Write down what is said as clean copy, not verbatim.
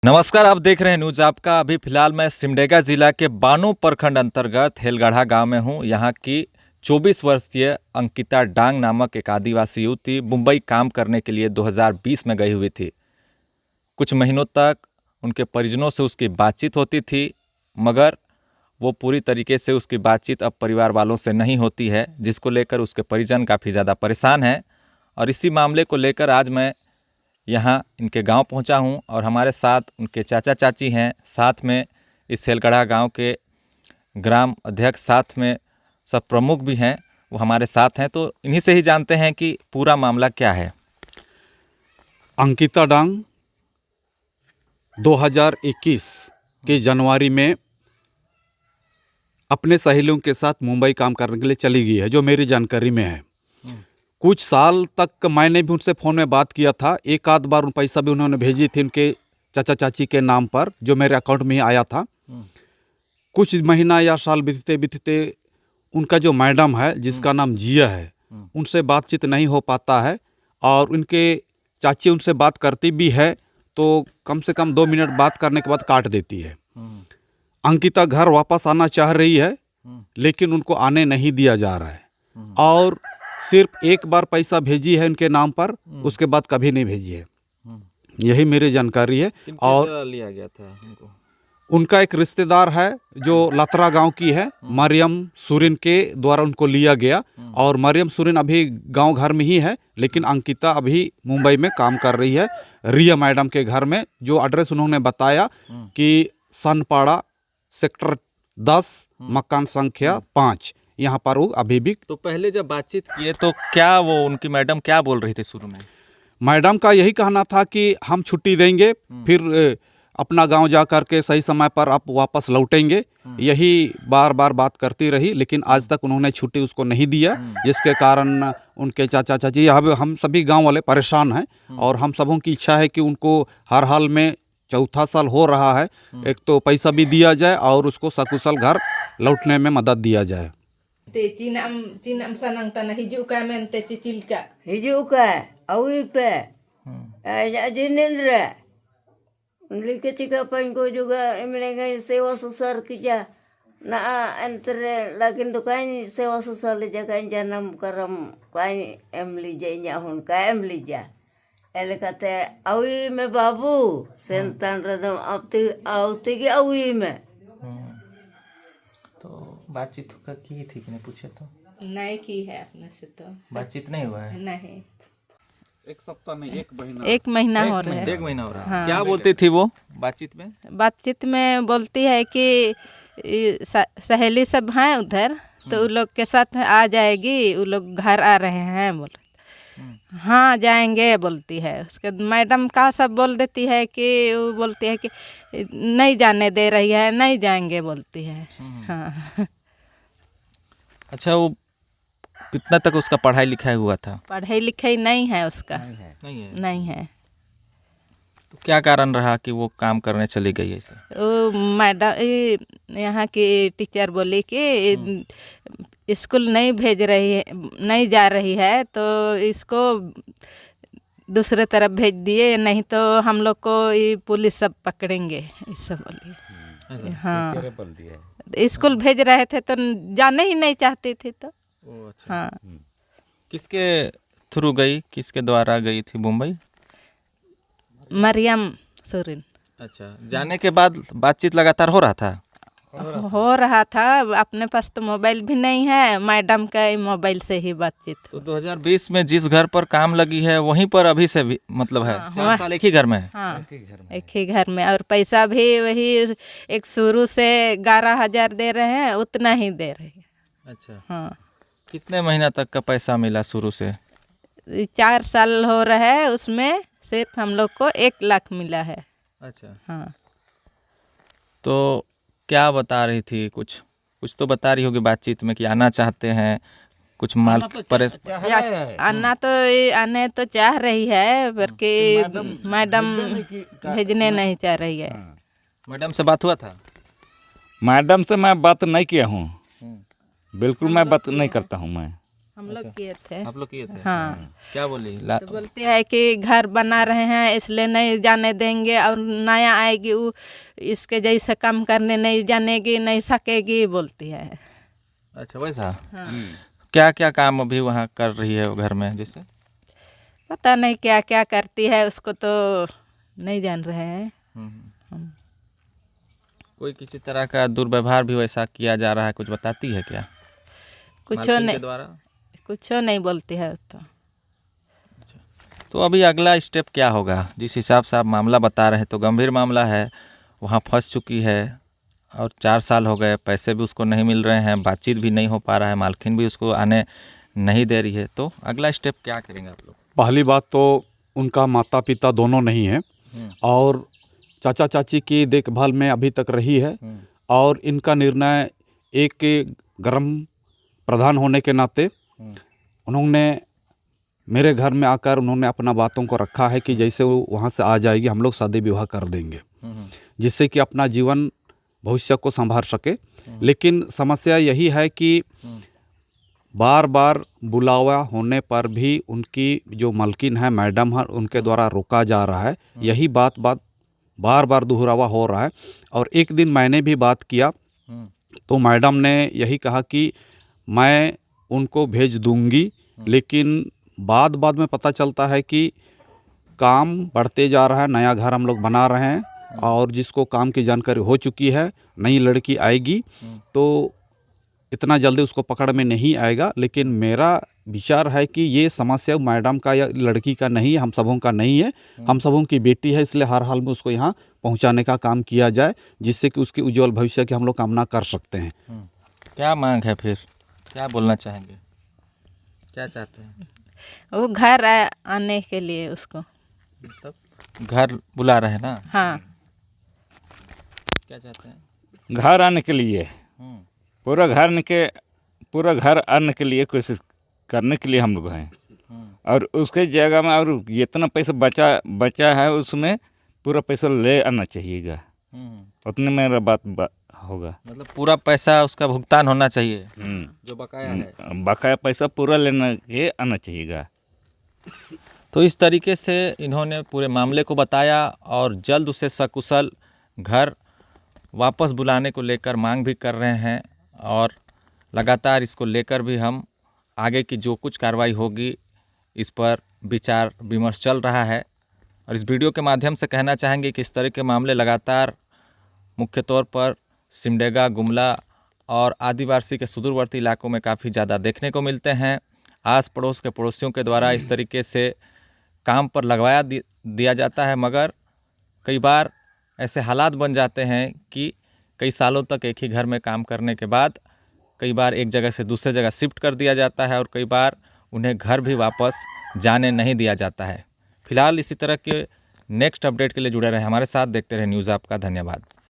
नमस्कार, आप देख रहे हैं न्यूज आपका। अभी फिलहाल मैं सिमडेगा जिला के बानो प्रखंड अंतर्गत हेलगढ़ा गांव में हूं। यहां की 24 वर्षीय अंकिता डांग नामक एक आदिवासी युवती मुंबई काम करने के लिए 2020 में गई हुई थी। कुछ महीनों तक उनके परिजनों से उसकी बातचीत होती थी, मगर वो पूरी तरीके से उसकी बातचीत अब परिवार वालों से नहीं होती है, जिसको लेकर उसके परिजन काफ़ी ज़्यादा परेशान हैं। और इसी मामले को लेकर आज मैं यहाँ इनके गांव पहुंचा हूं और हमारे साथ उनके चाचा चाची हैं, साथ में इस हेलगढ़ा गांव के ग्राम अध्यक्ष, साथ में सब प्रमुख भी हैं, वो हमारे साथ हैं। तो इन्हीं से ही जानते हैं कि पूरा मामला क्या है। अंकिता डांग 2021 के जनवरी में अपने सहेलियों के साथ मुंबई काम करने के लिए चली गई है, जो मेरी जानकारी में है। कुछ साल तक मैंने भी उनसे फ़ोन में बात किया था। एक आध बार उन पैसा भी उन्होंने भेजी थी उनके चाचा चाची के नाम पर, जो मेरे अकाउंट में ही आया था। कुछ महीना या साल बीतते बीतते उनका जो मैडम है, जिसका नाम जिया है, उनसे बातचीत नहीं हो पाता है। और उनके चाची उनसे बात करती भी है तो कम से कम 2 मिनट बात करने के बाद काट देती है। अंकिता घर वापस आना चाह रही है, लेकिन उनको आने नहीं दिया जा रहा है। और सिर्फ एक बार पैसा भेजी है उनके नाम पर, उसके बाद कभी नहीं भेजी है। यही मेरी जानकारी है। और लिया गया था उनको? उनका एक रिश्तेदार है जो लतरा गांव की है, मरियम सुरीन के द्वारा उनको लिया गया। और मरियम सुरीन अभी गांव घर में ही है, लेकिन अंकिता अभी मुंबई में काम कर रही है रिया मैडम के घर में। जो एड्रेस उन्होंने बताया कि सनपाड़ा सेक्टर 10 मकान संख्या 5, यहाँ पर वो अभी भी। तो पहले जब बातचीत किए तो क्या वो उनकी मैडम क्या बोल रही थी शुरू में? मैडम का यही कहना था कि हम छुट्टी देंगे, फिर अपना गांव जा कर के सही समय पर आप वापस लौटेंगे। यही बार बार बात करती रही, लेकिन आज तक उन्होंने छुट्टी उसको नहीं दिया, जिसके कारण उनके चाचा चाची, हम सभी गांव वाले परेशान हैं। और हम सबों की इच्छा है कि उनको हर हाल में, चौथा साल हो रहा है, एक तो पैसा भी दिया जाए और उसको सकुशल घर लौटने में मदद दिया जाए। Tinam sanang tanah hijau ka mente titilka. Hijau ka, awi pe. Ajinin re. Lika cika pangko juga mereka sewa susar kerja. Na entre lagi dukain sewa susar leja kain janam karam kain emli janya hun ka emli ja. Ele kata awi me babu sentan radam auti ki awi me. तो बातचीत की थी कि नहीं पूछे तो? नहीं की है अपने से तो बातचीत नहीं हुआ है? नहीं। एक सप्ताह नहीं, एक महीना एक महीना हो रहा है। एक महीना हो रहा है। हाँ। क्या बोलती थी वो बातचीत में? बातचीत में बोलती है कि सहेली सब हैं उधर, तो उन लोग के साथ आ जाएगी, वो लोग घर आ रहे हैं बोले। हाँ जाएंगे बोलती है। उसके मैडम का सब बोल देती है कि वो बोलती है कि नहीं जाने दे रही है, नहीं जाएंगे बोलती है। हाँ। अच्छा, वो कितना तक उसका पढ़ाई लिखाई हुआ था? पढ़ाई लिखाई नहीं है उसका। नहीं है। नहीं है। तो क्या कारण रहा कि वो काम करने चली गई ऐसे? वो मैडम यहाँ की टीचर बोली कि स्कूल नहीं भेज रही है, नहीं जा रही है, तो इसको दूसरे तरफ भेज दिए, नहीं तो हम लोग को ये पुलिस सब पकड़ेंगे, ऐसा बोली। हाँ, स्कूल भेज रहे थे तो जाने ही नहीं चाहती थी तो। अच्छा। हाँ। किसके थ्रू गई, किसके द्वारा गई थी मुंबई? मरियम सुरीन। अच्छा, जाने के बाद बातचीत लगातार हो रहा था? हो रहा था। अपने पास तो मोबाइल भी नहीं है, मैडम का मोबाइल से ही बातचीत। तो 2020 में जिस घर पर काम लगी है वहीं पर अभी से भी मतलब है? 4 साल एक ही घर में है? हाँ, एक ही घर में। और पैसा भी वही एक शुरू से 11,000 दे रहे हैं, उतना ही दे रही है। अच्छा। हाँ। कितने महीना तक का पैसा मिला शुरू से? 4 साल हो रहा है, उसमें सिर्फ हम लोग को 1 लाख मिला है। अच्छा। हाँ। तो क्या बता रही थी? कुछ तो बता रही होगी बातचीत में कि आना चाहते हैं, कुछ माल आना तो आने तो चाह रही है, पर कि मैडम भेजने नहीं चाह रही है। मैडम से बात हुआ था? मैडम से मैं बात नहीं किया हूँ, बिल्कुल मैं बात नहीं करता हूँ मैं। हम लोग किए थे। आप लोग किए थे? हाँ। क्या बोली तो बोलते हैं कि घर बना रहे हैं इसलिए नहीं जाने देंगे, और नया आएगी वो इसके जैसे काम करने नहीं जानेगी, नहीं सकेगी बोलती है। अच्छा वैसा। हाँ। क्या क्या काम अभी वहाँ कर रही है वो घर में जैसे? पता नहीं क्या क्या करती है, उसको तो नहीं जान रहे हैं। कोई किसी तरह का दुर्व्यवहार भी वैसा किया जा रहा है, कुछ बताती है क्या कुछ मालकिन के नहीं, द्वारा? कुछ नहीं बोलती है तो अभी अगला स्टेप क्या होगा? जिस हिसाब से आप मामला बता रहे हैं तो गंभीर मामला है, वहाँ फंस चुकी है और 4 साल हो गए, पैसे भी उसको नहीं मिल रहे हैं, बातचीत भी नहीं हो पा रहा है, मालकिन भी उसको आने नहीं दे रही है, तो अगला स्टेप क्या करेंगे आप लोग? पहली बात तो उनका माता पिता दोनों नहीं हैं और चाचा चाची की देखभाल में अभी तक रही है, और इनका निर्णय एक ग्राम प्रधान होने के नाते उन्होंने मेरे घर में आकर उन्होंने अपना बातों को रखा है कि जैसे वो वहाँ से आ जाएगी हम लोग शादी विवाह कर देंगे, जिससे कि अपना जीवन भविष्य को संभाल सके। लेकिन समस्या यही है कि बार बार बुलावा होने पर भी उनकी जो मालकिन है मैडम है उनके द्वारा रोका जा रहा है। यही बात बार बार दोहरावा हो रहा है। और एक दिन मैंने भी बात किया तो मैडम ने यही कहा कि मैं उनको भेज दूंगी, लेकिन बाद में पता चलता है कि काम बढ़ते जा रहा है, नया घर हम लोग बना रहे हैं और जिसको काम की जानकारी हो चुकी है, नई लड़की आएगी तो इतना जल्दी उसको पकड़ में नहीं आएगा। लेकिन मेरा विचार है कि ये समस्या मैडम का या लड़की का नहीं है, हम सबों का नहीं है, हम सबों की बेटी है, इसलिए हर हाल में उसको यहाँ पहुँचाने का काम किया जाए, जिससे कि उसकी उज्जवल भविष्य की हम लोग कामना कर सकते हैं। क्या मांग है फिर, क्या बोलना चाहेंगे, क्या चाहते हैं? वो घर आने के लिए उसको मतलब घर बुला रहे हैं ना? हाँ। क्या चाहते हैं? घर आने के लिए, पूरा घर आने के लिए कोशिश करने के लिए हम लोग हैं, और उसके जगह में और जितना पैसा बचा है उसमें पूरा पैसा ले आना चाहिएगा, उतने मेरा बात होगा। मतलब पूरा पैसा उसका भुगतान होना चाहिए जो बकाया है, बकाया पैसा पूरा लेना के आना चाहिएगा। तो इस तरीके से इन्होंने पूरे मामले को बताया और जल्द उसे सकुशल घर वापस बुलाने को लेकर मांग भी कर रहे हैं, और लगातार इसको लेकर भी हम आगे की जो कुछ कार्रवाई होगी इस पर विचार विमर्श चल रहा है। और इस वीडियो के माध्यम से कहना चाहेंगे कि इस तरह के मामले लगातार मुख्य तौर पर सिमडेगा, गुमला और आदिवासी के सुदूरवर्ती इलाकों में काफ़ी ज़्यादा देखने को मिलते हैं। आस पड़ोस के पड़ोसियों के द्वारा इस तरीके से काम पर लगवाया दिया जाता है, मगर कई बार ऐसे हालात बन जाते हैं कि कई सालों तक एक ही घर में काम करने के बाद कई बार एक जगह से दूसरे जगह शिफ्ट कर दिया जाता है, और कई बार उन्हें घर भी वापस जाने नहीं दिया जाता है। फिलहाल इसी तरह के नेक्स्ट अपडेट के लिए जुड़े रहें हमारे साथ, देखते रहें न्यूज़ आपका। धन्यवाद।